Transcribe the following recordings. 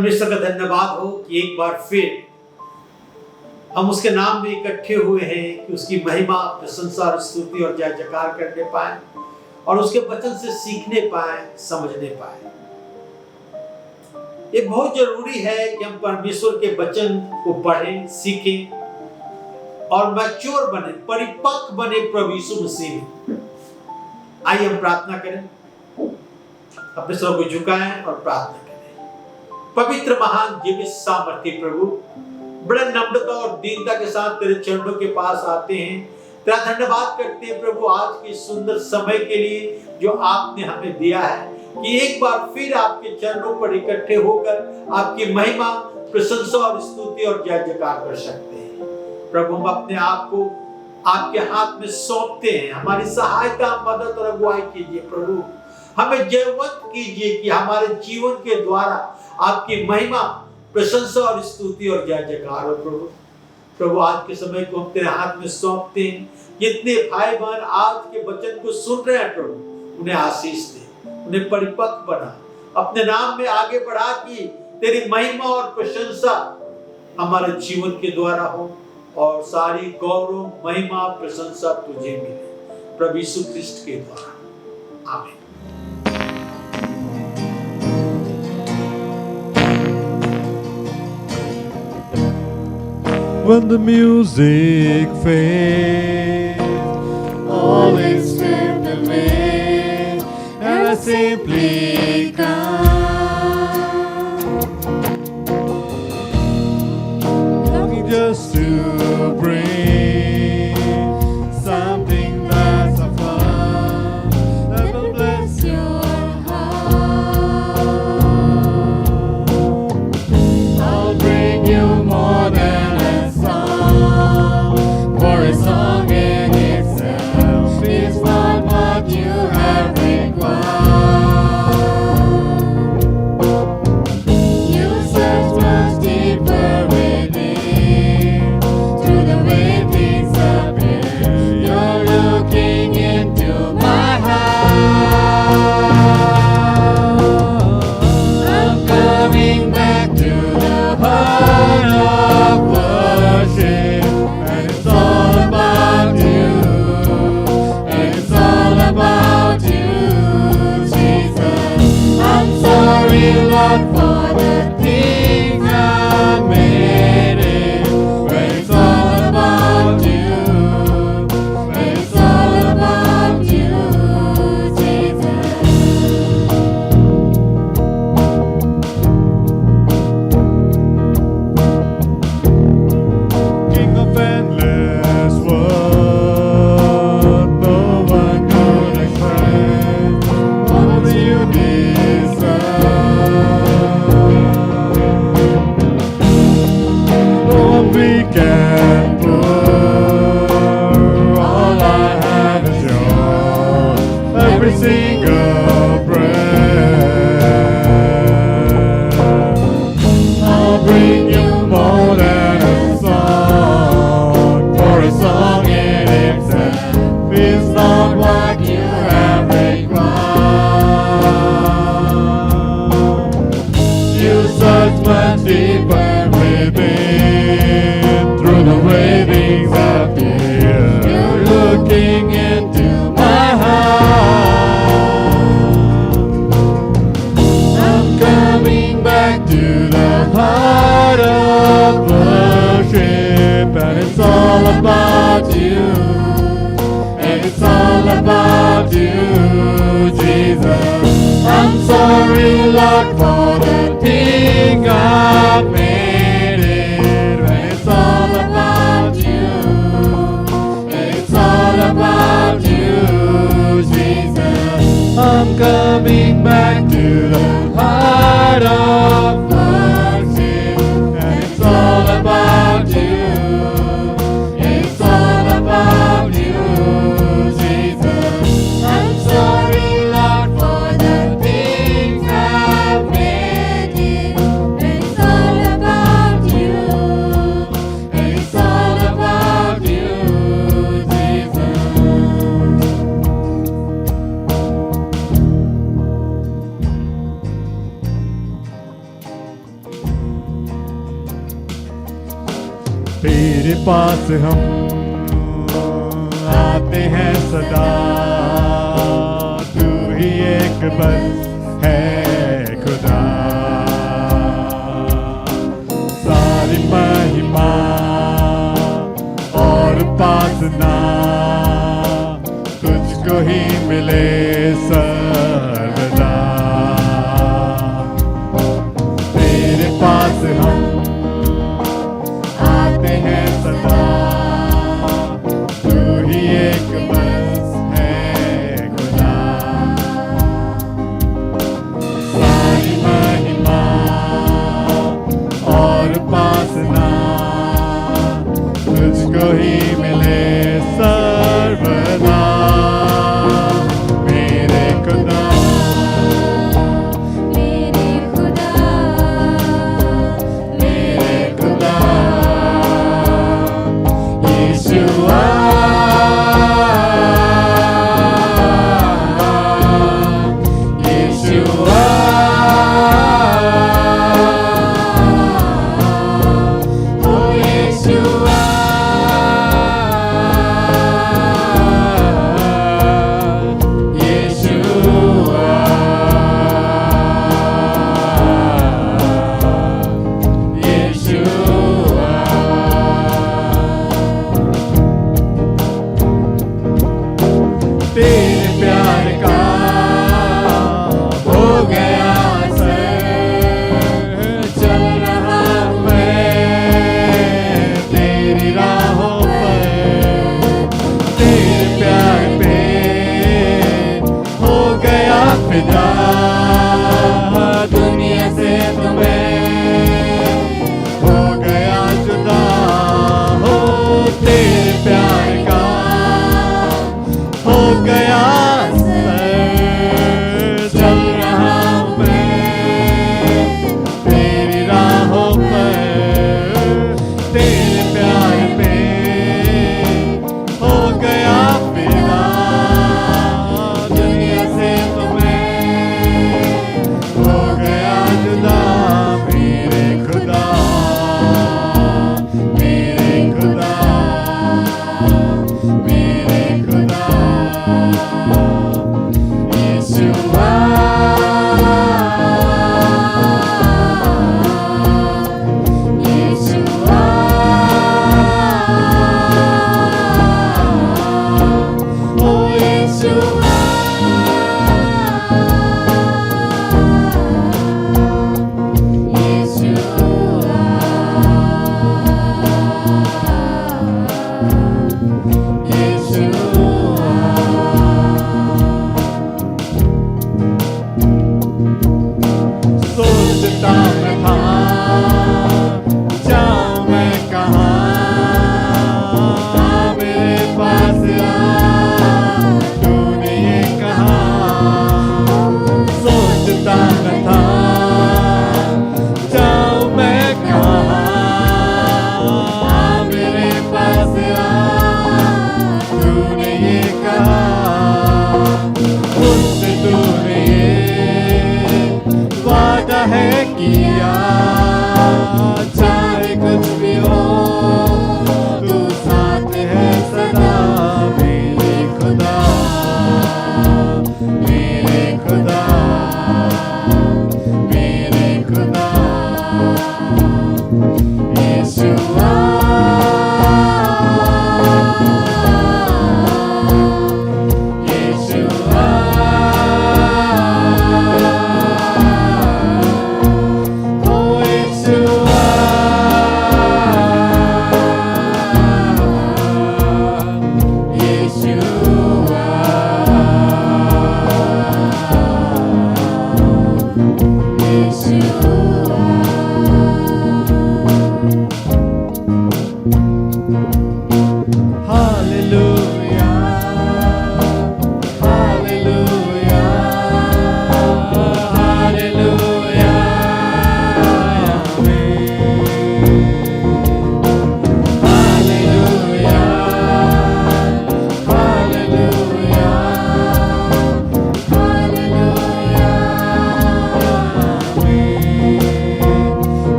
परमेश्वर का धन्यवाद हो कि एक बार फिर हम उसके नाम में इकट्ठे हुए हैं कि उसकी महिमा, प्रशंसा और स्तुति और जय जयकार करने पाए और उसके वचन से सीखने पाए, समझने पाए। ये बहुत जरूरी है कि हम परमेश्वर के वचन को पढ़ें, सीखें और मैच्योर बने, परिपक्व बने प्रभु यीशु मसीह में। आइए हम प्रार्थना करें, अपने सर को झुकाएं और प्रार्थना करें। पवित्र, महान, जीवित, सामर्थी प्रभु, बड़े नम्रता और दीनता के साथ तेरे चरणों के पास आते हैं। तेरा धन्यवाद करते हैं प्रभु आज के सुंदर समय के लिए जो आपने हमें दिया है कि एक बार फिर आपके चरणों पर इकट्ठे होकर आपकी महिमा, प्रशंसा और स्तुति और जय जयकार कर सकते हैं। प्रभु, हम अपने आप को आपके हाथ में सौंपते हैं। हमारी सहायता, मदद और अगुवाई कीजिए प्रभु। हमें जयवंत कीजिए कि हमारे जीवन के द्वारा आपकी महिमा, प्रशंसा और स्तुति और जय जयकार हो प्रभु। प्रभु, आज के समय को हम तेरे हाथ में सौंपते हैं। जितने भाई बहन आज के वचन को सुन रहे हैं प्रभु, उन्हें आशीष दे, उन्हें परिपक्व बना, अपने नाम में आगे बढ़ा कि तेरी महिमा और प्रशंसा हमारे जीवन के द्वारा हो और सारी गौरव, महिमा, प्रशंसा तुझे मिले प्रभु यीशु ख्रिस्ट के द्वारा। आमीन। When the music fades, all is stripped away, and I simply come, longing just to bring something that's of fun that will bless your heart. I'll bring you more than for a song in itself is not what you have required. You search much deeper within, through the way things appear. You're looking into my heart. I'm coming back to the heart of worship. It's all about you, Jesus. I'm sorry, Lord, for the things I made it. But it's all about you, it's all about you, Jesus. King of endless world, no one could express all that you deserve. No we can pour, all I have is yours, every single breath. I'll bring you more than a song, for a song in itself is not what you have required. You search much deeper within, through the way things appear. You're looking into my heart. I'm coming back to the heart of worship, and it's all about you, and it's all about you, Jesus. I'm sorry, Lord, for the thing I made it, and it's all about you, and it's all about you, Jesus. I'm coming back to the heart of worship, and it's all about you, it's all about you, Jesus. I'm sorry, Lord, for the things I've made it, and it's all about पास हम आते हैं सदा, तू ही एक बस है खुदा। सारी महिमा और उपासना तुझको ही मिले सर्वदा। तेरे पास हम आते हैं सदा, तू ही एक बस है खुदा। सारी महिमा और उपासना तुझको ही मिले सर्वदा। मेरे खुदा, मेरे खुदा, मेरे खुदा, यीशुआ, यीशुआ, ओ यीशुआ, यीशुआ, यीशुआ।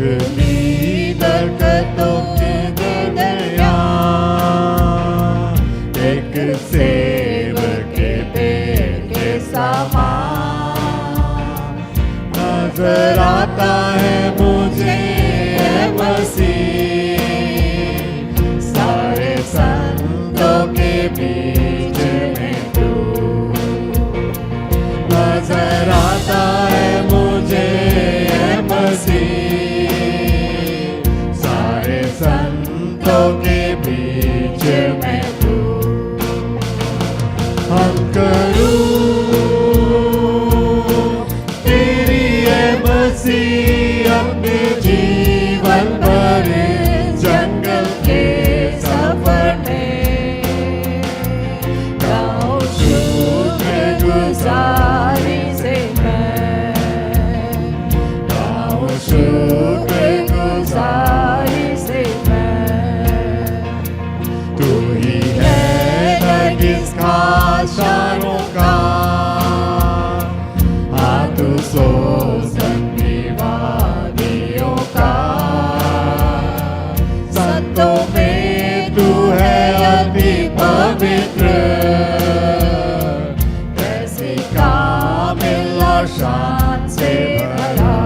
जंगली दरख्तों के दरमियान एक सेब के पेड़ के समान नजर आता है मुझे मसीह। सारे संतों के बीच में तू नजर आता है मुझे मसीह। सारे संतों के बीच में तू हम करूं तेरी है मसीह अपने जीवन भर जंगल के सफर में। गाओ शुक्रगुजारी से मैं, गाओ शुक्रगुजारी से मैं। तू ही है नरगिस का शारों का, हाँ तू सोचती वादियों का। संतों में तू है अति पवित्र, कैसी कामिल और शान से भरा।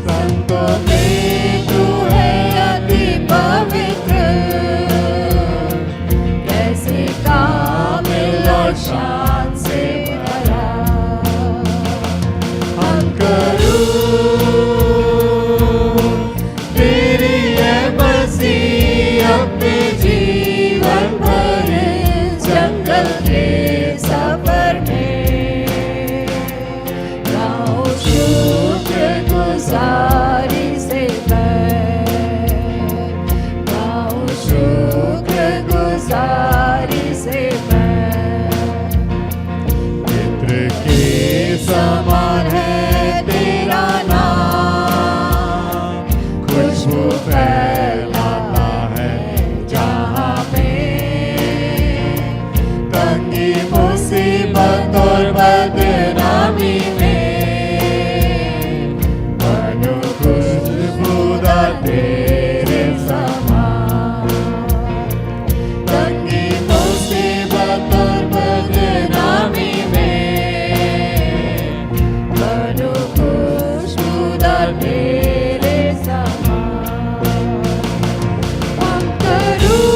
संतों में तू है अति पवित्र, कैसी कामिल और शान से भरा। हम करूं तेरी है मसीह अपने जीवन भर जंगल के सफर में। गाओ शुक्रगुजारी से मैं, गाओ शुक्रगुजारी से मैं। मित्र के समान है तेरा नाम, खुशबू फैलाता है जहाँ में। तंगी मुसीबत और बदनामी में बनो खुशबूदार तेरे समान। तंगी मुसीबत और बदनामी में बनो खुशबूदार तेरे समान। हम करूं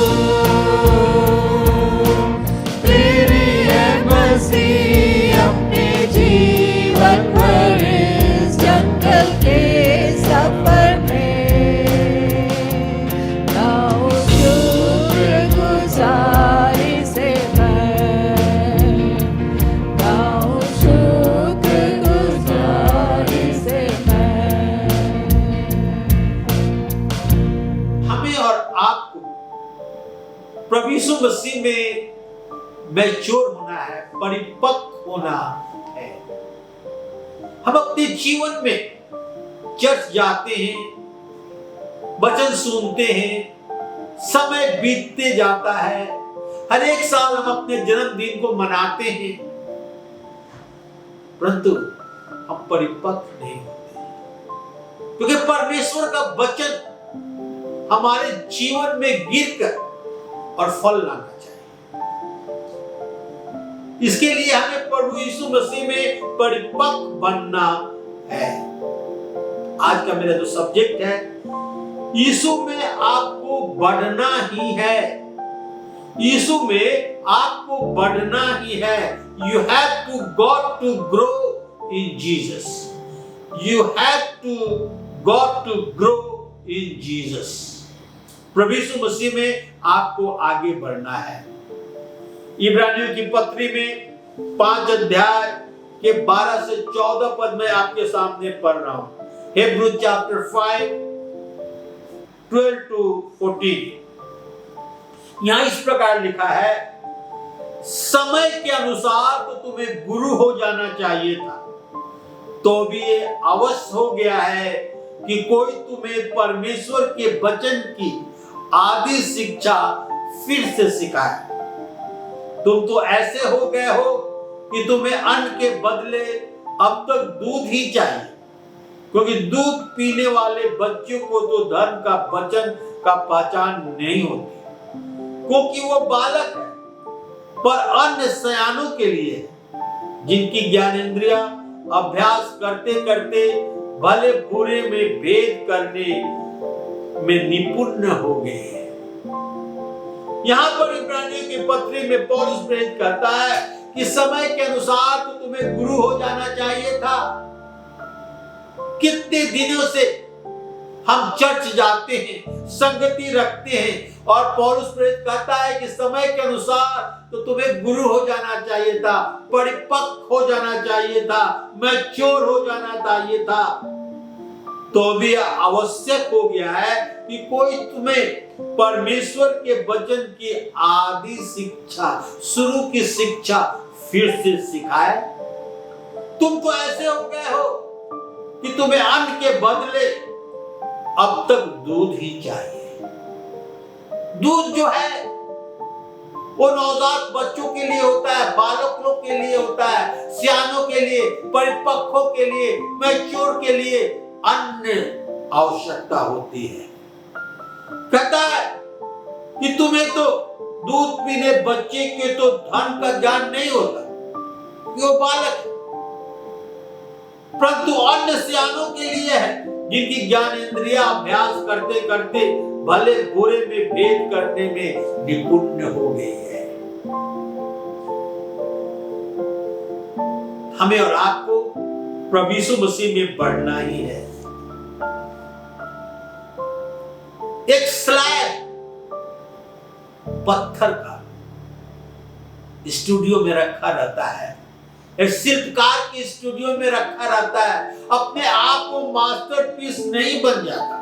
तेरी है मसीह अपने जीवन भर इस जंगल के सफर में। गाओ शुक्रगुजारी से मैं, गाओ शुक्रगुजारी से मैं। हमें और आपको प्रभु यीशु मसीह में मैच्योर होना है, परिपक्व होना है। हम अपने जीवन में चर्च जाते हैं, वचन सुनते हैं, समय बीतते जाता है। हर एक साल हम अपने जन्मदिन को मनाते हैं, परंतु हम परिपक्व नहीं होते, क्योंकि परमेश्वर का वचन हमारे जीवन में गिरकर और फल लाना चाहिए। इसके लिए हमें प्रभु यीशु मसीह में परिपक्व बनना है। आज का मेरा जो सब्जेक्ट है, यीशु में आपको बढ़ना ही है। यीशु में आपको बढ़ना ही है। You have to got to grow in Jesus. You have to got to grow in Jesus. प्रभु यीशु मसीह में आपको आगे बढ़ना है। इब्रानियों की पत्री में 5 अध्याय के 12 से 14 पद में आपके सामने पढ़ रहा हूं। Hebrew chapter 5 12 to 14। यहां इस प्रकार लिखा है, समय के अनुसार तो तुम्हें गुरु हो जाना चाहिए था, तो भी ये अवश्य हो गया है कि कोई तुम्हें परमेश्वर के वचन की आदि शिक्षा फिर से सिखाए। तुम तो ऐसे हो गए हो कि तुम्हें अन्न के बदले अब तक दूध ही चाहिए। क्योंकि दूध पीने वाले बच्चों को तो धर्म का वचन का पहचान नहीं होती, क्योंकि वो बालक है। पर अन्य सयानों के लिए, जिनकी ज्ञानेंद्रिया अभ्यास करते करते भले बुरे में भेद करने में निपुण हो गए हैं। यहां पर इब्रानियों के पत्री में पौलुस प्रेरित करता है कि समय के अनुसार तो तुम्हें गुरु हो जाना चाहिए था। कितने दिनों से हम चर्च जाते हैं, संगति रखते हैं, और पौलुस प्रेरित कहता है कि समय के अनुसार तो तुम्हें गुरु हो जाना चाहिए था, परिपक्व हो जाना चाहिए था, मैच्योर हो जाना चाहिए था। तो भी आवश्यक हो गया है कि कोई तुम्हें परमेश्वर के वचन की आदि शिक्षा, शुरू की शिक्षा फिर से सिखाए। तुम तो ऐसे हो गए हो कि तुम्हें अन्न के बदले अब तक दूध ही चाहिए। दूध जो है वो नवजात बच्चों के लिए होता है, बालकों के लिए होता है, सियानों के लिए, परिपक्वों के लिए, मैच्योर के लिए अन्य आवश्यकता होती है। कहता है कि तुम्हें तो दूध पीने बच्चे के तो धन का ज्ञान नहीं होता, कि वो बालक है, परंतु अन्य सियानों के लिए है, जिनकी ज्ञानेंद्रिया अभ्यास करते करते भले बुरे में भेद करने में निपुण हो गई है। हमें और आपको प्रभु यीशु मसीह में बढ़ना ही है। एक स्लैब पत्थर का स्टूडियो में रखा रहता है, एक शिल्पकार के स्टूडियो में रखा रहता है, अपने आप वो मास्टरपीस नहीं बन जाता।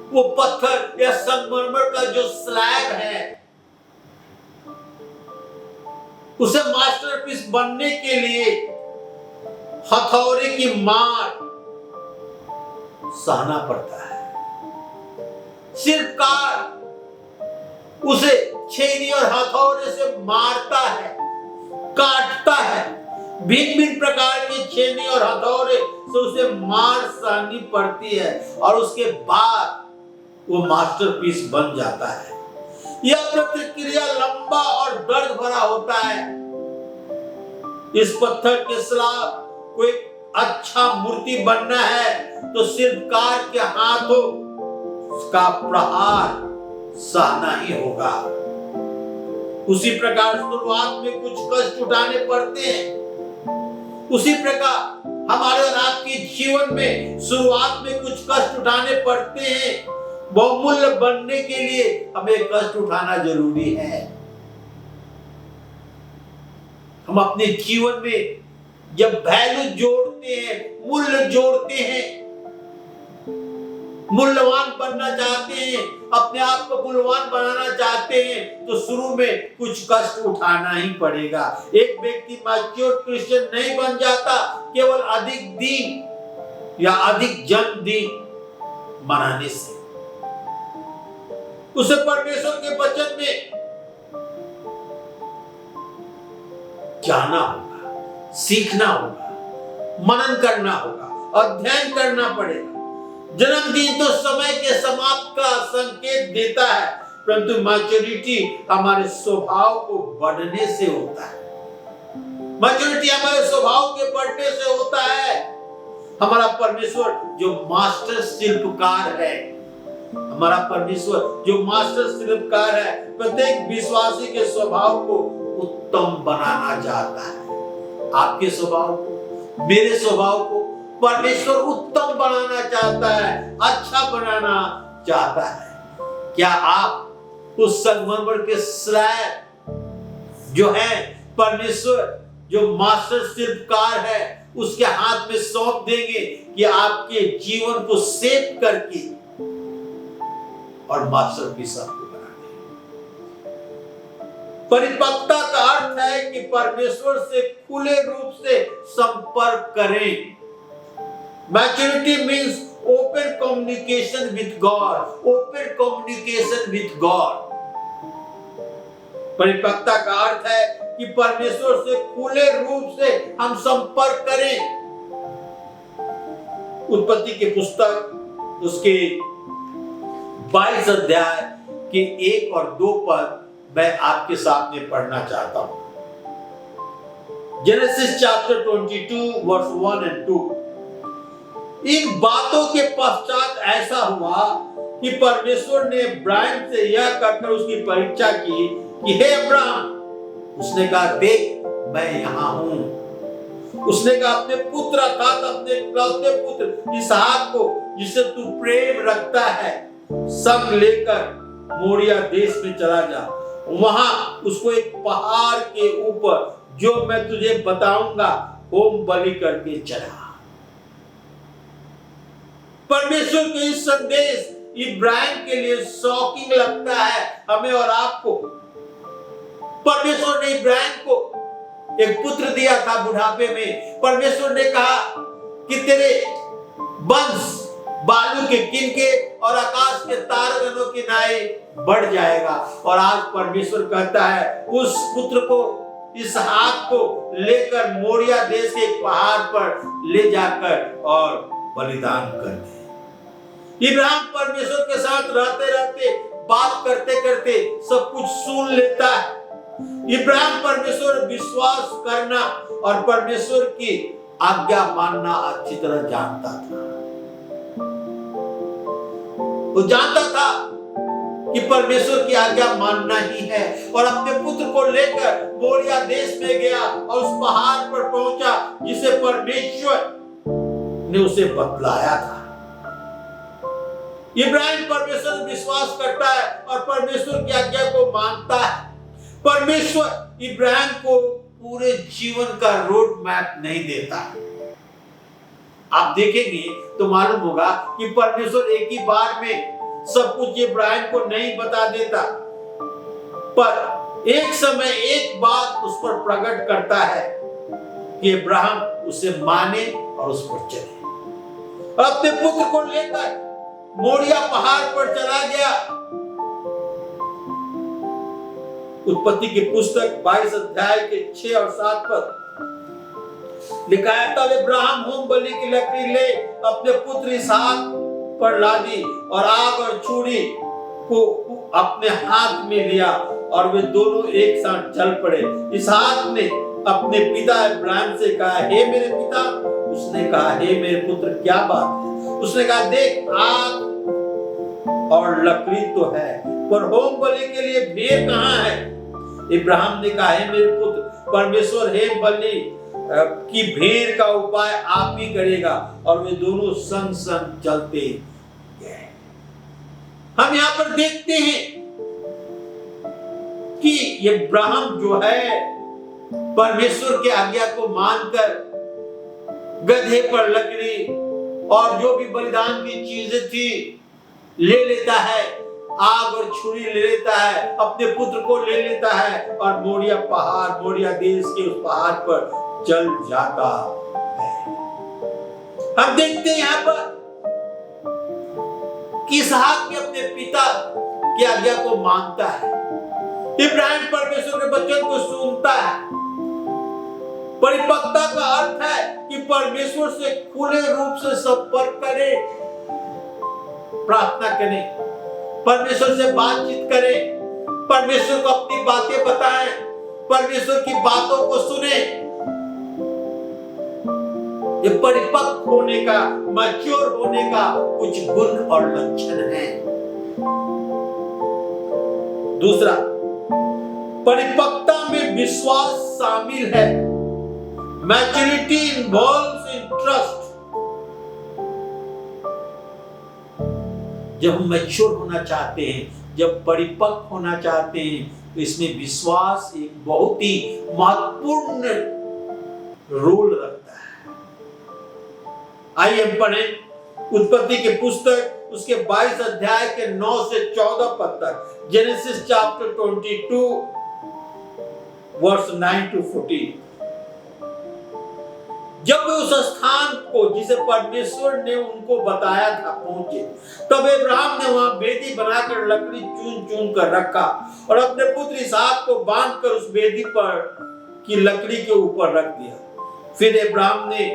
वो पत्थर या संगमरमर का जो स्लैब है, उसे मास्टरपीस बनने के लिए हथौड़े की मार सहना पड़ता है। शिल्पकार उसे छेनी और हथौड़े से मारता है, काटता है, भिन्न भिन्न प्रकार के छेनी और हथौड़े से उसे मार सहनी पड़ती है, और उसके बाद वो मास्टरपीस बन जाता है। यह प्रतिक्रिया लंबा और दर्द भरा होता है। इस पत्थर के स्लैब को एक अच्छा मूर्ति बनना है तो शिल्पकार के हाथों का प्रहार सहना ही होगा। उसी प्रकार शुरुआत में कुछ कष्ट उठाने पड़ते हैं। उसी प्रकार हमारे और आपके जीवन में शुरुआत में कुछ कष्ट उठाने पड़ते हैं। बहुमूल्य बनने के लिए हमें कष्ट उठाना जरूरी है। हम अपने जीवन में जब वैल्यू जोड़ते हैं, मूल्य जोड़ते हैं, मूल्यवान बनना चाहते हैं, अपने आप को मूल्यवान बनाना चाहते हैं, तो शुरू में कुछ कष्ट उठाना ही पड़ेगा। एक व्यक्ति मैच्योर क्रिश्चियन नहीं बन जाता केवल अधिक दिन या अधिक जन्मदिन मनाने से। उसे परमेश्वर के वचन में जाना होगा, सीखना होगा, मनन करना होगा, अध्ययन करना पड़ेगा। जन्मदिन तो समय के समाप्ति का संकेत देता है, परंतु मैच्योरिटी हमारे स्वभाव को बढ़ने से होता है। मैच्योरिटी हमारे स्वभाव के बढ़ने से होता है। हमारा परमेश्वर जो मास्टर शिल्पकार है, हमारा परमेश्वर जो मास्टर शिल्पकार है, प्रत्येक विश्वासी के स्वभाव को उत्तम बनाना चाहता है। आपके स्वभाव को, मेरे स्वभाव को परमेश्वर उत्तम बनाना चाहता है, अच्छा बनाना चाहता है। क्या आप उस संगमरमर के स्लैब जो है परमेश्वर जो मास्टर शिल्पकार है उसके हाथ में सौंप देंगे कि आपके जीवन को शेप करके और मास्टरपीस आपको बना दें। परिपक्वता का अर्थ है कि परमेश्वर से खुले रूप से संपर्क करें। Maturity means open communication with God. Open communication with God. परिपक्वता का अर्थ है कि परमेश्वर से खुले रूप से हम संपर्क करें। उत्पत्ति की पुस्तक उसके 22 अध्याय के 1 और 2 पद मैं आपके सामने पढ़ना चाहता हूं। Genesis chapter 22 verse 1 and 2। इन बातों के पश्चात ऐसा हुआ कि परमेश्वर ने अब्राहम से यह कहकर उसकी परीक्षा की कि हे अब्राहम। उसने कहा, देख मैं यहां हूं। उसने कहा, अपने पुत्र अर्थात अपने इकलौते पुत्र इसहाक को जिसे तू प्रेम रखता है संग लेकर मोरिया देश में चला जा। वहां उसको एक पहाड़ के ऊपर जो मैं तुझे बताऊंगा होम बलि करके चढ़ा। परमेश्वर के इस संदेश इब्राहिम के लिए शॉकिंग लगता है हमें और आपको। परमेश्वर ने इब्राहिम को एक पुत्र दिया था बुढ़ापे में। परमेश्वर ने कहा कि तेरे वंश बालू के किनके और आकाश के तारगणों की नाई बढ़ जाएगा। और आज परमेश्वर कहता है उस पुत्र को इसहाक को लेकर मोरिया देश के पहाड़ पर ले जाकर और बलिदान कर दे। इब्राहिम परमेश्वर के साथ रहते रहते बात करते करते सब कुछ सुन लेता है। इब्राहिम परमेश्वर विश्वास करना और परमेश्वर की आज्ञा मानना अच्छी तरह जानता था। वो जानता था कि परमेश्वर की आज्ञा मानना ही है और अपने पुत्र को लेकर मोरिया देश में गया और उस पहाड़ पर पहुंचा जिसे परमेश्वर ने उसे बतलाया था। इब्राहिम परमेश्वर विश्वास करता है और परमेश्वर की आज्ञा को मानता है। परमेश्वर इब्राहिम को पूरे जीवन का रोड मैप नहीं देता। आप देखेंगे तो मालूम होगा कि परमेश्वर एक ही बार में सब कुछ इब्राहिम को नहीं बता देता, पर एक समय एक बात उस पर प्रकट करता है कि इब्राहिम उसे माने और उस पर चले। और अपने पुत्र को लेकर मोरिया पहाड़ पर चला गया। उत्पत्ति की पुस्तक 22 अध्याय के 6 और 7 पद लिखा है, तब इब्राहिम होम बलि की लकड़ी ले अपने पुत्र इसहाक पर लादी और आग और छुरी को अपने हाथ में लिया और वे दोनों एक साथ चल पड़े। इसहाक ने अपने पिता इब्राहिम से कहा, हे मेरे पिता। उसने कहा, हे मेरे पुत्र क्या बात है? उसने कहा, देख आग और लकड़ी तो है पर होम बलि के लिए भेड़ कहाँ है? इब्राहिम ने कहा, हे मेरे पुत्र, परमेश्वर हे बलि की भेड़ का उपाय आप ही करेगा। और वे दोनों संग संग चलते गए। हम यहाँ पर देखते हैं कि इब्राहिम जो है परमेश्वर की आज्ञा को मानकर गधे पर लकड़ी और जो भी बलिदान की चीजें थी ले लेता है, आग और छुरी ले लेता है, अपने पुत्र को ले लेता है और मोरिया पहाड़, मोरिया देश के उस पहाड़ पर चल जाता है। हम देखते हैं यहाँ पर कि इसहाक भी अपने पिता की आज्ञा को मानता है। इब्राहिम परमेश्वर के वचन को सुनता है। परिपक्वता का अर्थ है कि परमेश्वर से खुले रूप से संपर्क करे, प्रार्थना करें, परमेश्वर से बातचीत करें, परमेश्वर को अपनी बातें बताएं, परमेश्वर की बातों को सुने। ये परिपक्व होने का, मैच्योर होने का कुछ गुण और लक्षण है। दूसरा, परिपक्वता में विश्वास शामिल है। Maturity involves in trust. जब हम मैच्योर होना चाहते हैं, जब परिपक्व होना चाहते हैं, तो इसमें विश्वास एक बहुत ही महत्वपूर्ण रोल रखता है। आइए हम पढ़ें उत्पत्ति की पुस्तक उसके 22 अध्याय के 9 से 14 पद तक। Genesis chapter 22 verse 9 to 14। जब वे उस स्थान को जिसे परमेश्वर ने उनको बताया था पहुंचे, तब इब्राहिम ने वहां वेदी बनाकर लकड़ी चुन चुन कर रखा और अपने पुत्र इसहाक को बांधकर उस वेदी पर की लकड़ी के ऊपर रख दिया। फिर इब्राहिम ने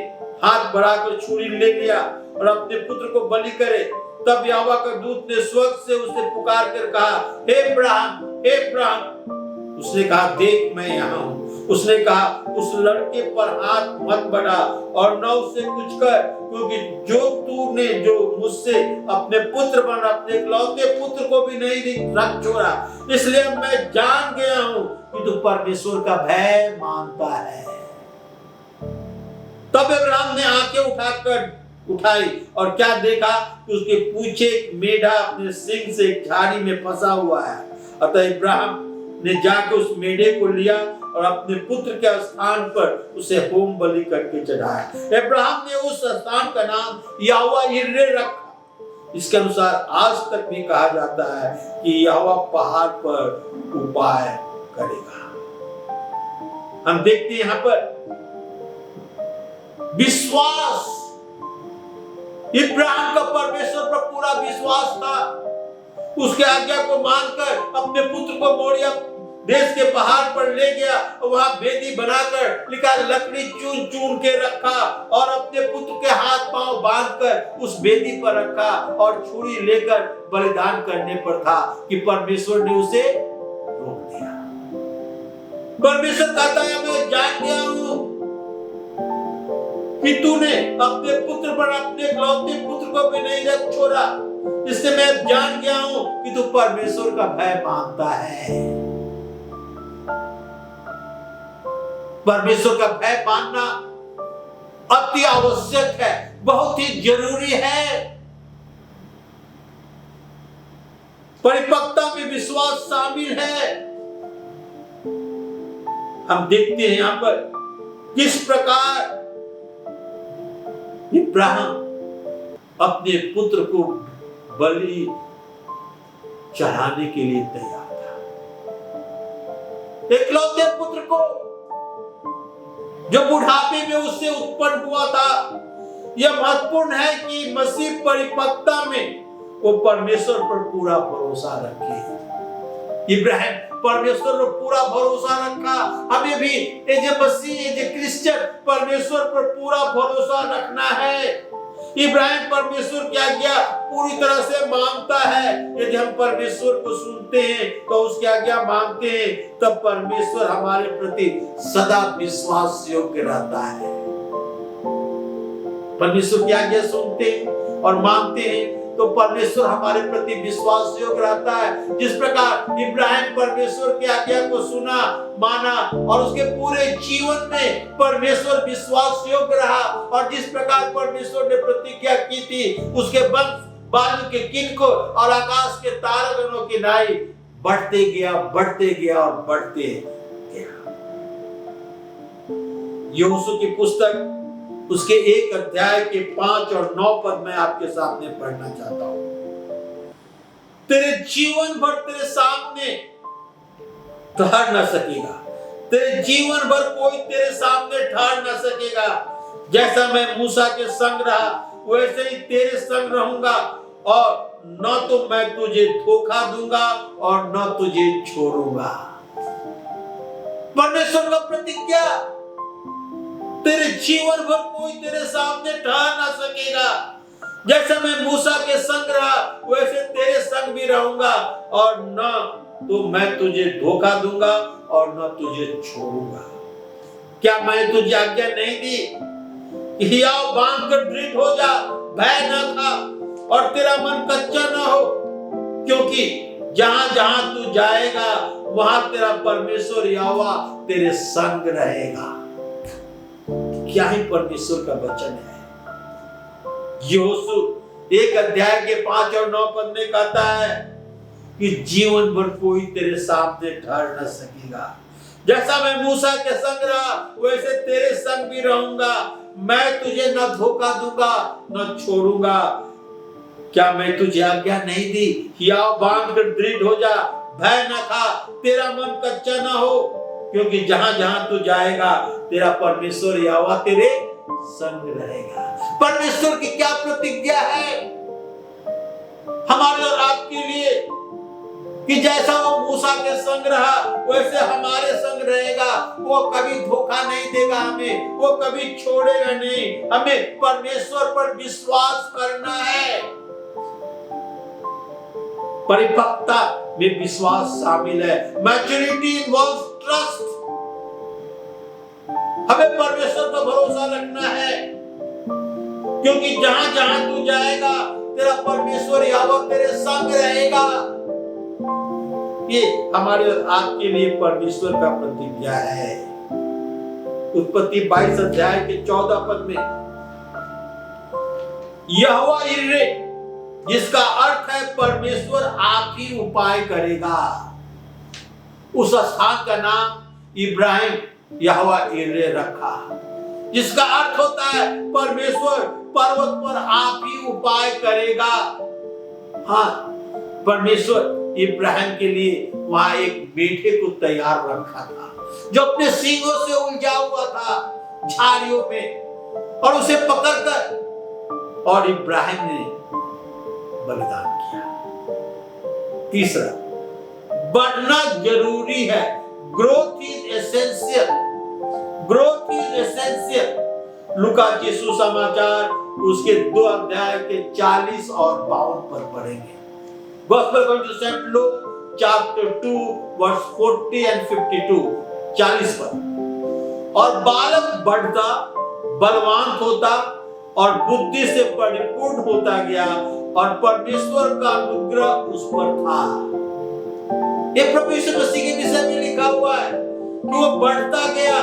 हाथ बढ़ाकर छुरी ले लिया और अपने पुत्र को बलि करे। तब यहोवा का दूत ने स्वर्ग से उसे पुकार कर कहा, हे अब्राहम, हे अब्राहम। उसने कहा, देख मैं यहाँ हूँ। उसने कहा, उस लड़के पर हाथ मत बढ़ा और न उससे कुछ कर, क्योंकि जो मुझसे अपने पुत्र बन, अपने इकलौते पुत्र को भी नहीं रख छोड़ा। इसलिए मैं जान गया हूँ कि तू परमेश्वर का भय मानता है। तब अब्राहम ने आंखें उठाई और क्या देखा कि उसके पूछे एक मेढ़ा अपने सिंग से एक झाड़ी में फंसा हुआ है। अतः इब्राहिम ने जाकर उस मेढ़े को लिया और अपने पुत्र के स्थान पर उसे होम बलि करके चढ़ाया। इब्राहिम ने उस स्थान का नाम यहोवा यिर्रे रखा। इसके अनुसार आज तक भी कहा जाता है कि यहोवा पहाड़ पर उपाय करेगा। हम देखते हैं यहाँ पर विश्वास, इब्राहिम का परमेश्वर पर पूरा विश्वास था। उसके आज्ञा को मानकर अपने पुत्र को मोरिया देश के पहाड़ पर ले गया और वहां वेदी बनाकर लिखा लकड़ी चुन चुन के रखा और अपने पुत्र के हाथ पांव बांधकर उस वेदी पर रखा और छुरी लेकर बलिदान करने पर था कि परमेश्वर ने उसे रोक दिया। परमेश्वर कहता है, मैं जान गया हूं कि तूने अपने पुत्र पर, अपने इकलौते पुत्र को भी नहीं रख छोड़ा। इससे मैं जान गया हूं कि तू परमेश्वर का भय मानता है। परमेश्वर का भय मानना अति आवश्यक है, बहुत ही जरूरी है। परिपक्वता में विश्वास शामिल है। हम देखते हैं यहां पर किस प्रकार इब्राहिम अपने पुत्र को बलि चढ़ाने के लिए तैयार था। इकलौते पुत्र को जो बुढ़ापे में उससे उत्पन्न हुआ था। यह महत्वपूर्ण है कि मसीह परिपक्वता में वो परमेश्वर पर पूरा भरोसा रखे। इब्राहिम परमेश्वर पर पूरा भरोसा रखा। हमें भी एज ए मसीह, एज ए क्रिश्चियन परमेश्वर पर पूरा भरोसा रखना है। इब्राहिम परमेश्वर की आज्ञा पूरी तरह से मानता है। यदि हम परमेश्वर को सुनते हैं तो उसकी आज्ञा मानते हैं, तब परमेश्वर हमारे प्रति सदा विश्वास योग्य रहता है। परमेश्वर की आज्ञा सुनते हैं और मानते हैं तो परमेश्वर हमारे प्रति विश्वास योग्य रहता है। जिस प्रकार इब्राहिम परमेश्वर की आज्ञा को सुना, माना और उसके पूरे जीवन में परमेश्वर विश्वास योग्य रहा, और जिस प्रकार परमेश्वर ने प्रतिज्ञा की थी, उसके वंश बालू के किनको और आकाश के तारागणों की नाई बढ़ते गया और बढ़ते गया। यहोशू की पुस्तक उसके 1 अध्याय के 5 और 9 पद मैं आपके सामने पढ़ना चाहता हूं। तेरे जीवन भर तेरे सामने ठहर न सकेगा, तेरे जीवन भर कोई तेरे सामने ठहर न सकेगा। जैसा मैं मूसा के संग रहा वैसे ही तेरे संग रहूंगा, और न तो मैं तुझे धोखा दूंगा और न तुझे छोड़ूंगा। परमेश्वर का प्रतिज्ञा, तेरे जीवन भर कोई तेरे सामने ठहर ना सकेगा। जैसे मैं मूसा के संग रहा वैसे तेरे संग भी रहूंगा, और न तो मैं तुझे धोखा दूंगा और न तुझे छोड़ूंगा। क्या मैं तुझे आज्ञा नहीं दी कि हियाव बांध कर दृढ़ हो जा, भय न खा और तेरा मन कच्चा न हो, क्योंकि जहां जहां तू जाएगा वहां तेरा परमेश्वर यहोवा तेरे संग रहेगा। क्या ही परमेश्वर का वचन है। यहोशू 1 अध्याय के 5 और 9 पद में कहता है कि जीवन भर कोई तेरे सामने ठहर न सकेगा। जैसा मैं मूसा के संग रहा वैसे तेरे संग भी रहूंगा। मैं तुझे न धोखा दूंगा न छोड़ूंगा। क्या मैं तुझे आज्ञा नहीं दी? हियाव बांध कर दृढ़ हो जा, भय न खा, तेरा मन कच्चा न हो, क्योंकि जहां जहां तू जाएगा तेरा परमेश्वर यहोवा तेरे संग रहेगा। परमेश्वर की क्या प्रतिज्ञा है हमारे और आपके लिए। कि जैसा वो मूसा के संग रहा वैसे हमारे संग रहेगा। वो कभी धोखा नहीं देगा हमें, वो कभी छोड़ेगा नहीं। हमें परमेश्वर पर विश्वास करना है। परिपक्वता में विश्वास शामिल है। Maturity involves trust. हमें परमेश्वर पर भरोसा रखना है, क्योंकि जहां जहां तू जाएगा तेरा परमेश्वर यहोवा तेरे संग रहेगा। ये हमारे आपके लिए परमेश्वर का प्रतिज्ञा है। उत्पत्ति 22 अध्याय के 14 पद में यहोवा यिर्रे, जिसका अर्थ है परमेश्वर आप ही उपाय करेगा, उस स्थान का नाम इब्राहिम यहोवा यिर्रे रखा, जिसका अर्थ होता है परमेश्वर पर्वत पर आप ही उपाय करेगा। हाँ, परमेश्वर इब्राहिम के लिए वहां एक बेटे को तैयार रखा था, जो अपने सींगों से उलझा हुआ था झाड़ियों में, और उसे पकड़कर और इब्राहिम ने बलिदान किया। तीसरा, बढ़ना जरूरी है। Growth is essential. Growth is essential. लूका के सुसमाचार उसके 2 अध्याय के 40 और 52 पर पढ़ेंगे। Gospel according to St. Luke, chapter 2, verse 40 and 52, 40 पर। और बालक बढ़ता, बलवान होता और बुद्धि से परिपूर्ण होता गया, और परमेश्वर का अनुग्रह उस पर था। ये प्रभु यीशु मसीह के विषय में लिखा हुआ है कि वो बढ़ता गया,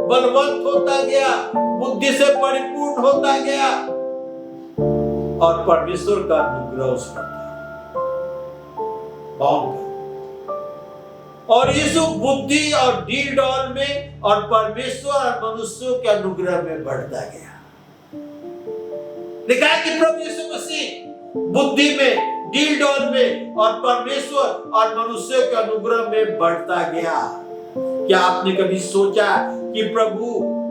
बलवंत होता गया, बुद्धि से परिपूर्ण होता गया, और परमेश्वर का अनुग्रह उस पर था। और यीशु बुद्धि और डील डॉल में और परमेश्वर और मनुष्यों के अनुग्रह में बढ़ता गया। लिखा है कि प्रभु यीशु मसीह बुद्धि में, डील डॉल में और परमेश्वर और मनुष्यों के अनुग्रह में बढ़ता गया। क्या आपने कभी सोचा कि प्रभु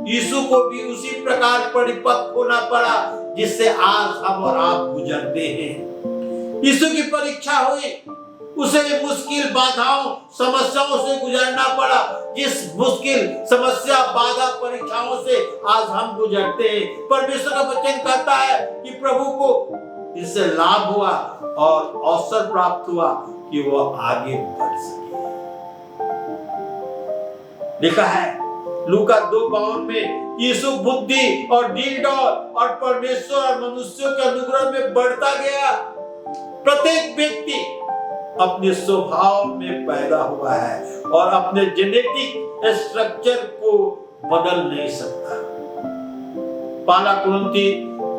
यीशु को भी उसी प्रकार परिपक्व होना पड़ा जिससे आज हम और आप गुजरते हैं? यीशु की परीक्षा हुई, उसे मुश्किल बाधाओं समस्याओं से गुजरना पड़ा, जिस मुश्किल समस्या बाधा परीक्षाओं से आज हम गुजरते हैं। परमेश्वर का वचन कहता है कि प्रभु को इससे लाभ हुआ और अवसर प्राप्त हुआ कि वो आगे बढ़ सके। लिखा है लूका 2:52 में, यीशु बुद्धि और डील डॉल और परमेश्वर और मनुष्यों के अनुग्रह में बढ़ता गया। प्रत्येक व्यक्ति अपने स्वभाव में पैदा हुआ है और अपने जेनेटिक स्ट्रक्चर को बदल नहीं सकता। पहला कुरिन्थी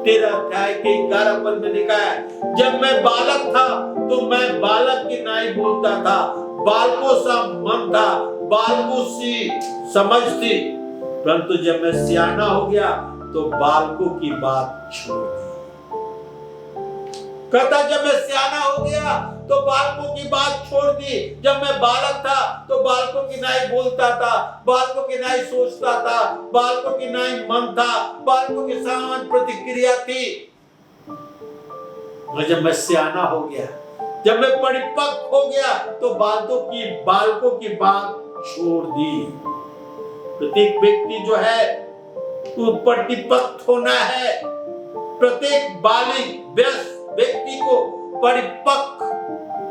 13 अध्याय के 11 पद में लिखा है, जब मैं बालक था तो मैं बालक की नाई बोलता था, बालकों सा मन था, बालकों सी समझ थी, परंतु जब मैं सियाना हो गया तो बालकों की बात छोड़ दी। कहता जब मैं सियाना हो गया तो बालकों की बात छोड़ दी। जब मैं बालक था तो बालकों की नाई बोलता था, बालकों की नाई सोचता था, बालकों की नाई मन था, बालकों की समान प्रतिक्रिया थी। और जब मैं सियाना हो गया, जब मैं परिपक्व हो गया तो बालकों की बात छोड़ दी। प्रत्येक व्यक्ति जो है परिपक्व होना है। प्रत्येक बालिग व्यक्ति को परिपक्व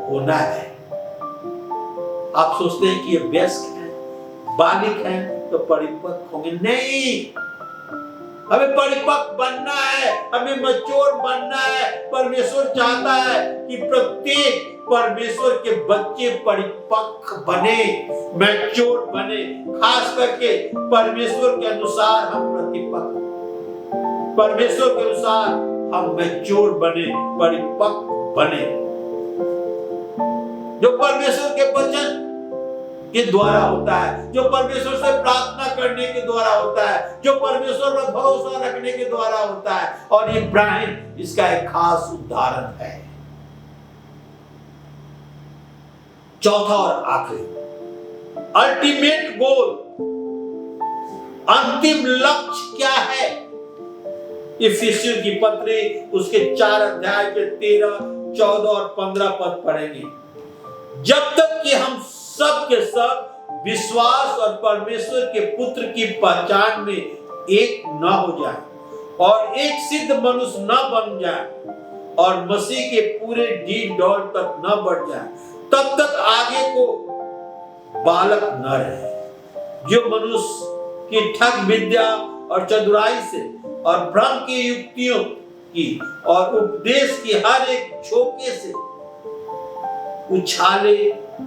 होना है। आप सोचते हैं कि ये वयस्क है, बालिग है तो परिपक्व होंगे, नहीं। हमें परिपक्व बनना है, हमें मैच्योर बनना है। परमेश्वर चाहता है कि प्रत्येक परमेश्वर के बच्चे परिपक्व बने, मैच्योर बने। खास करके परमेश्वर के अनुसार हम प्रतिपक्व, परमेश्वर के अनुसार हम मैच्योर बने, परिपक्व बने, जो परमेश्वर के वचन के द्वारा होता है, जो परमेश्वर से प्रार्थना करने के द्वारा होता है, जो परमेश्वर पर भरोसा रखने के द्वारा होता है। और इब्राहिम इसका एक खास उदाहरण है। चौथा और आखिरी, अल्टीमेट गोल, अंतिम लक्ष्य क्या है? इफिसियों की पत्री उसके 4 अध्याय के 13, 14 और 15 पद पढ़ेंगे। जब तक कि हम सब के सब विश्वास और परमेश्वर के पुत्र की पहचान में एक न हो जाए और एक सिद्ध मनुष्य न बन जाए और मसीह के पूरे डील डौल तक न बढ़ जाए, तब तक आगे को बालक न रहे, जो मनुष्य की ठग विद्या और चतुराई से और भ्रम की युक्तियों की और उपदेश की हर एक झोंके से उछाले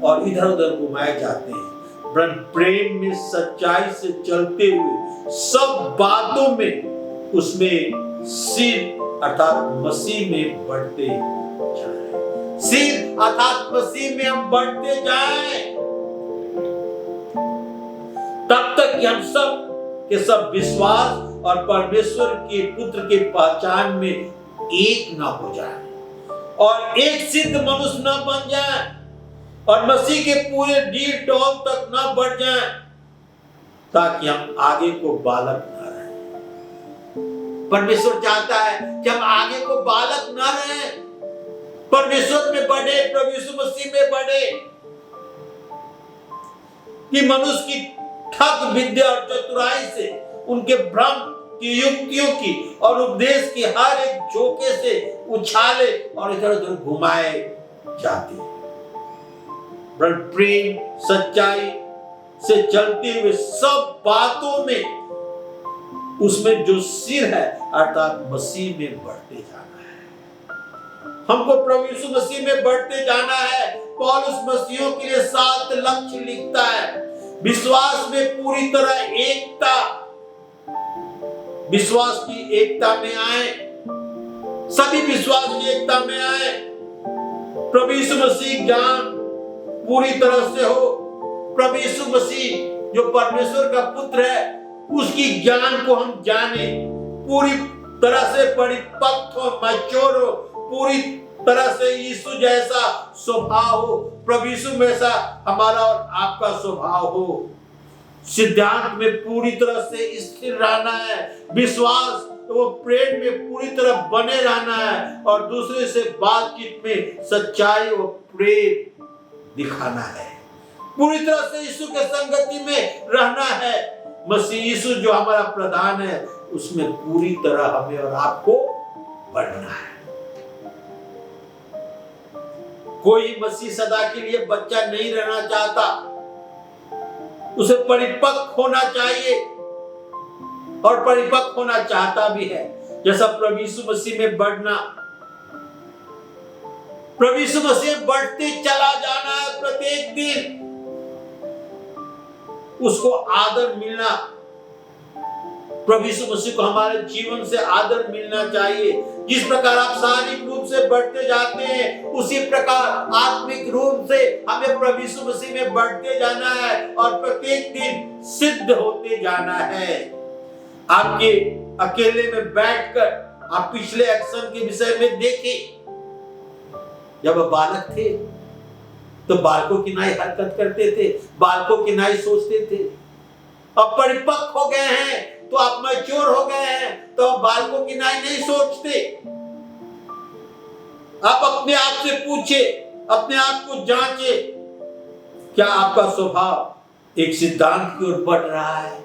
और इधर उधर घुमाए जाते हैं, वरन प्रेम में सच्चाई से चलते हुए सब बातों में उसमें सिर अर्थात मसीह में बढ़ते जाएं। सिर अर्थात मसीह में हम बढ़ते जाएं, तब तक कि हम सब के सब विश्वास और परमेश्वर के पुत्र के पहचान में एक ना हो जाए और एक सिद्ध मनुष्य ना बन जाए और मसीह के पूरे डील डौल तक ना बढ़ जाए, ताकि हम आगे को बालक ना रहे। परमेश्वर चाहता है कि हम आगे को बालक ना रहे, परमेश्वर में बढ़े, प्रभु यीशु मसीह में बढ़े, कि मनुष्य की ठग विद्या और चतुराई से, उनके भ्रम की युक्तियों की और उपदेश की हर एक झोंके से उछाले और इधर उधर घुमाए जाते हैं, प्रेम सच्चाई से चलते हुए सब बातों में उसमें जो सिर है अर्थात मसीह में बढ़ते जाना है। हमको प्रभु यीशु मसीह में बढ़ते जाना है। पौलुस मसीहियों के लिए 7 लक्ष्य लिखता है। विश्वास में पूरी तरह एकता, विश्वास की एकता में आए, सभी विश्वास की एकता में आए। प्रभु यीशु मसीह ज्ञान पूरी तरह से हो। प्रभु यीशु मसीह जो परमेश्वर का पुत्र है, उसकी ज्ञान को हम जाने, पूरी तरह से परिपक्व हो, मैच्योर हो, पूरी तरह से यीशु जैसा स्वभाव हो, प्रभु यीशु जैसा हमारा और आपका स्वभाव हो। सिद्धांत में पूरी तरह से स्थिर रहना है, विश्वास वो प्रेम में पूरी तरह बने रहना है और दूसरे से बातचीत में सच्चाई और प्रेम दिखाना है। पूरी तरह से यीशु के संगति में रहना है। मसीह यीशु जो हमारा प्रधान है, उसमें पूरी तरह हमें और आपको बढ़ना है। कोई मसीह सदा के लिए बच्चा नहीं रहना चाहता, उसे परिपक्व होना चाहिए और परिपक्व होना चाहता भी है। जैसा प्रभु यीशु मसीह में बढ़ना, प्रभु यीशु मसीह में बढ़ते चला जाना है। प्रत्येक दिन उसको आदर मिलना, प्रभु यीशु मसीह को हमारे जीवन से आदर मिलना चाहिए। जिस प्रकार आप शारीरिक रूप से बढ़ते जाते हैं, उसी प्रकार आत्मिक रूप से हमें प्रभु यीशु मसीह में बढ़ते जाना है और प्रत्येक दिन सिद्ध होते जाना है। आपके अकेले में बैठकर आप पिछले एक्शन के विषय में देखें। जब बालक थे तो बालकों की नाई हरकत करते थे, बालकों की नाई सोचते थे। अब परिपक्व हो गए हैं तो आप मैच्योर हो गए हैं, तो आप बालकों की नाई नहीं सोचते। आप अपने आप से पूछे, अपने आप को जांचे, क्या आपका स्वभाव एक सिद्धांत की ओर बढ़ रहा है?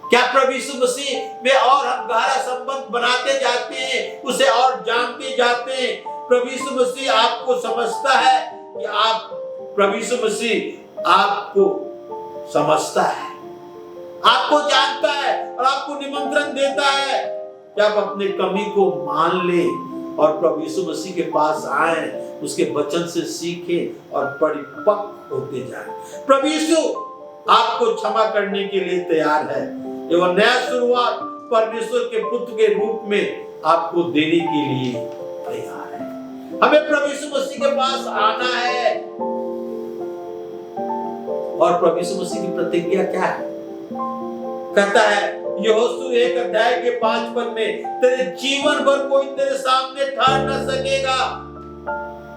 क्या प्रभु यीशु मसीह में और हम गहरा संबंध बनाते जाते हैं, उसे और जानते जाते हैं? प्रभु यीशु मसीह आपको समझता है कि आप, प्रभु यीशु मसीह आपको समझता है, आपको जानता है और आपको निमंत्रण देता है कि आप अपने कमी को मान ले और प्रभु यीशु मसीह के पास आए, उसके वचन से सीखें और परिपक्व होते जाएं। प्रभु यीशु आपको क्षमा करने के लिए तैयार है एवं नया शुरुआत परमेश्वर के पुत्र के रूप में आपको देने के लिए तैयार है। हमें प्रभु यीशु मसीह के पास आना है। और प्रभु यीशु मसीह की प्रतिज्ञा क्या है? कहता है यहोशू 1 अध्याय के 5 पद में, तेरे जीवन भर कोई तेरे सामने ठहर न सकेगा।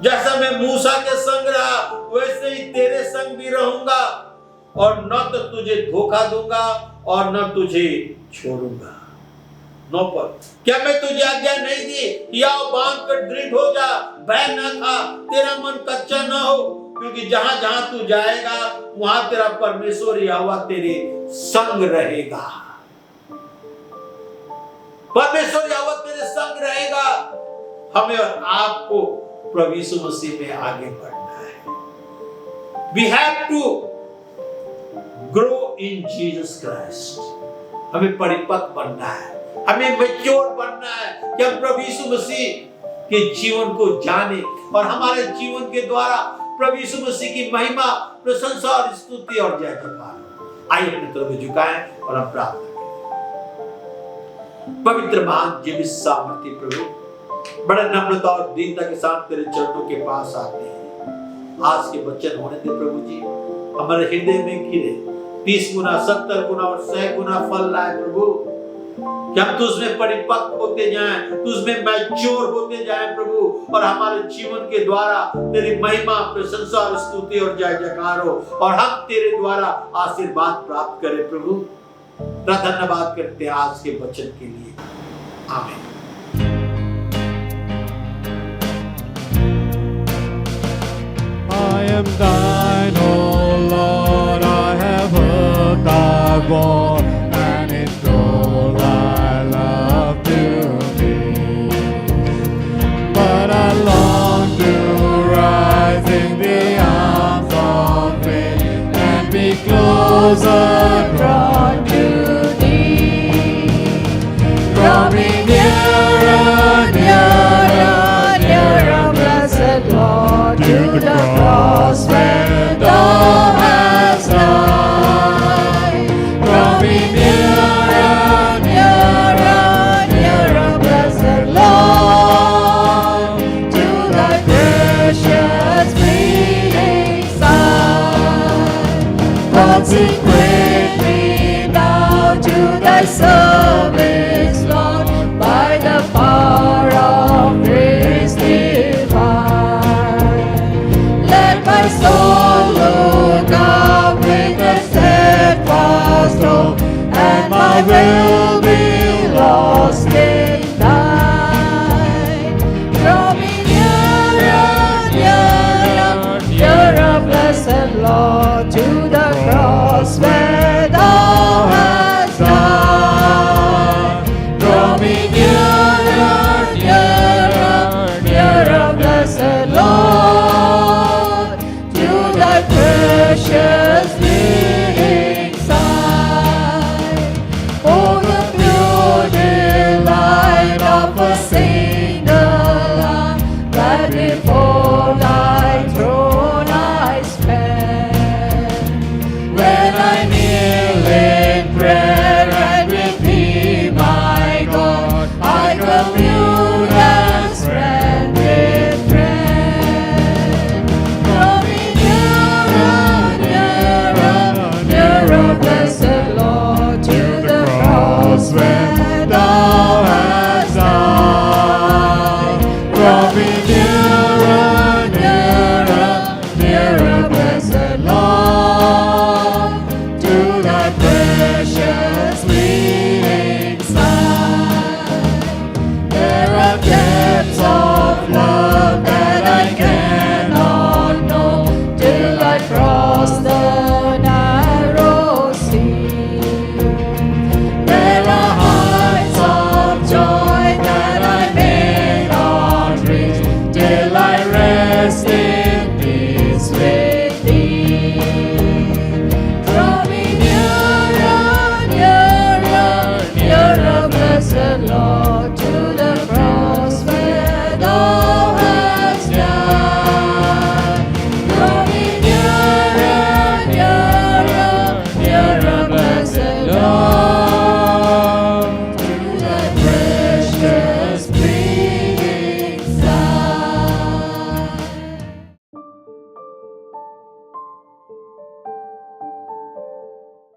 जैसा मैं मूसा के संग रहा, वैसे ही तेरे संग भी रहूंगा और न तो तुझे धोखा दूंगा और न तुझे छोड़ूंगा। 9 पद, क्या मैं तुझे आज्ञा नहीं दी? या बांध कर दृढ़ हो जा, भय न खा, तेरा मन कच्चा न हो। क्योंकि जहां जहां तू जाएगा वहां तेरा परमेश्वर यहोवा तेरे संग रहेगा। परमेश्वर यहोवा तेरे संग रहेगा। हमें और आपको प्रभु यीशु मसीह में आगे बढ़ना है। We have to grow in Jesus Christ। हमें परिपक्व बनना है, हमें मैच्योर बनना है कि हम प्रभु यीशु मसीह के जीवन को जाने और हमारे जीवन के द्वारा प्रभु यीशु मसीह की महिमा, प्रशंसा और स्तुति और जय जयकार। आइए अपने तरफ झुकाएं और हम प्रार्थना करें। पवित्र महान जीवित सामर्थी प्रभु, बड़े नम्रता और दीनता के साथ तेरे चरणों के पास आते हैं। आज के वचन होने दे प्रभु जी, हमारे हृदय में खिले 30 गुना 70 गुना और 100 गुना फल लाए प्रभु, कि हम तुझमें परिपक्व होते जाएं, तुझमें मैच्योर होते जाएं प्रभु, और हमारे जीवन के द्वारा तेरी महिमा, प्रशंसा और स्तुति और जय जयकार हो, और हम तेरे द्वारा आशीर्वाद प्राप्त करें प्रभु। धन्यवाद करते हैं आज के वचन के लिए। आमीन। I am thine, O Lord, I have heard thy voice, and it's all thy love to me. But I long to rise in the arms of faith and be closer drawn to thee. Draw me nearer, nearer, nearer, blessed Lord, to the cross where